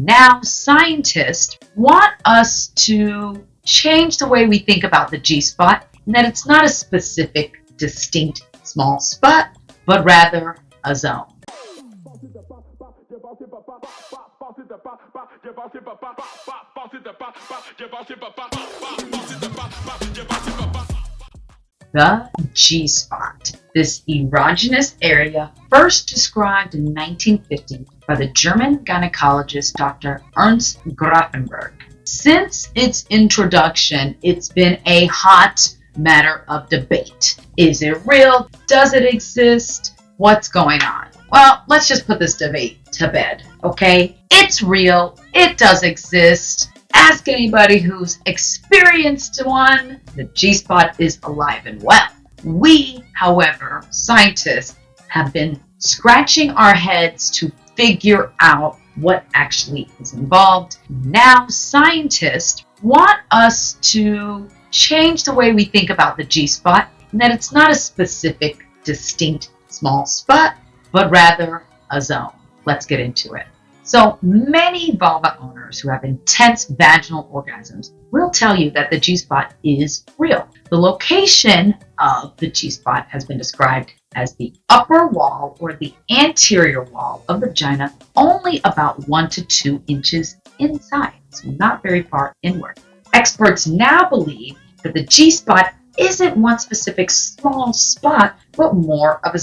Now, scientists want us to change the way we think about the G-spot, and that it's not a specific, distinct small spot, but rather a zone. The G-spot, this erogenous area first described in 1950 by the German gynecologist Dr. Ernst Grafenberg. Since its introduction, it's been a hot matter of debate. Is it real? Does it exist? What's going on? Well, let's just put this debate to bed, okay? It's real. It does exist. Ask anybody who's experienced one. The G-spot is alive and well. We, however, scientists, have been scratching our heads to figure out what actually is involved. Now, scientists want us to change the way we think about the G-spot, and that it's not a specific, distinct small spot, but rather a zone. Let's get into it. So many vulva owners who have intense vaginal orgasms will tell you that the G-spot is real. The location of the G-spot has been described as the upper wall or the anterior wall of the vagina, only about 1 to 2 inches inside, so not very far inward. Experts now believe that the G-spot isn't one specific small spot, but more of a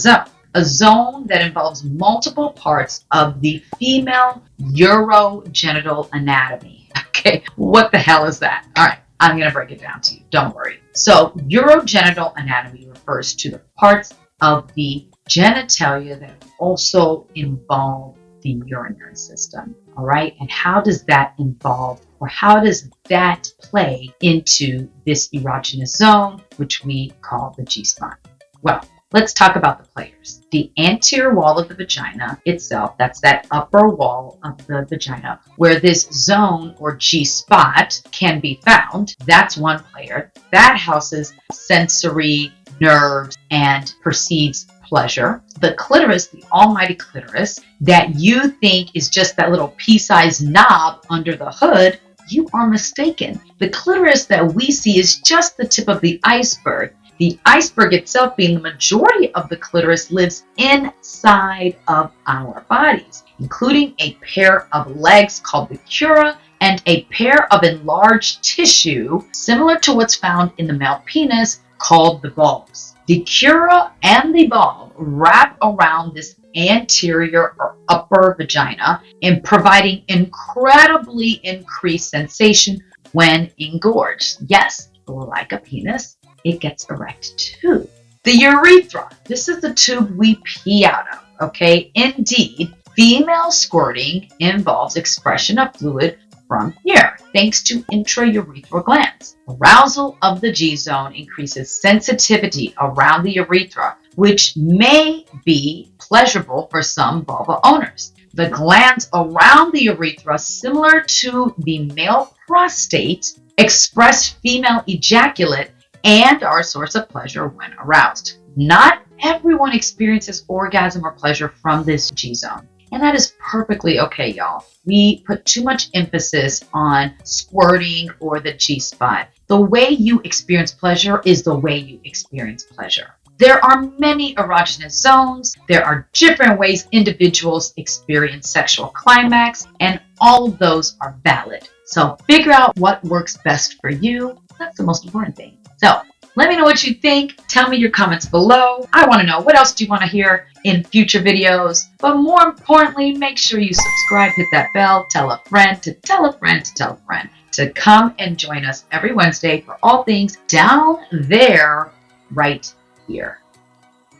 zone that involves multiple parts of the female urogenital anatomy. Okay, what the hell is that? All right, I'm going to break it down to you. Don't worry. So, urogenital anatomy refers to the parts of the genitalia that also involve the urinary system. All right, and how does that involve, or how does that play into this erogenous zone, which we call the G-spot? Well, let's talk about the players. The anterior wall of the vagina itself, that's that upper wall of the vagina, where this zone or G-spot can be found. That's one player. That houses sensory nerves and perceives pleasure. The clitoris, the almighty clitoris, that you think is just that little pea-sized knob under the hood, you are mistaken. The clitoris that we see is just the tip of the iceberg. The iceberg itself, being the majority of the clitoris, lives inside of our bodies, including a pair of legs called the cura and a pair of enlarged tissue similar to what's found in the male penis called the bulbs. The cura and the bulb wrap around this anterior or upper vagina and providing incredibly increased sensation when engorged. Yes, like a penis, it gets erect too. The urethra, this is the tube we pee out of, okay? Indeed, female squirting involves expression of fluid from here, thanks to intraurethral glands. Arousal of the G-zone increases sensitivity around the urethra, which may be pleasurable for some vulva owners. The glands around the urethra, similar to the male prostate, express female ejaculate and are a source of pleasure when aroused. Not everyone experiences orgasm or pleasure from this G-zone. And that is perfectly okay, y'all. We put too much emphasis on squirting or the G-spot. The way you experience pleasure is the way you experience pleasure. There are many erogenous zones. There are different ways individuals experience sexual climax, and all of those are valid. So figure out what works best for you. That's the most important thing. So let me know what you think. Tell me your comments below. I want to know what else do you want to hear in future videos. But more importantly, make sure you subscribe, hit that bell, tell a friend to tell a friend to tell a friend to come and join us every Wednesday for all things down there right here.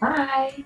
Bye.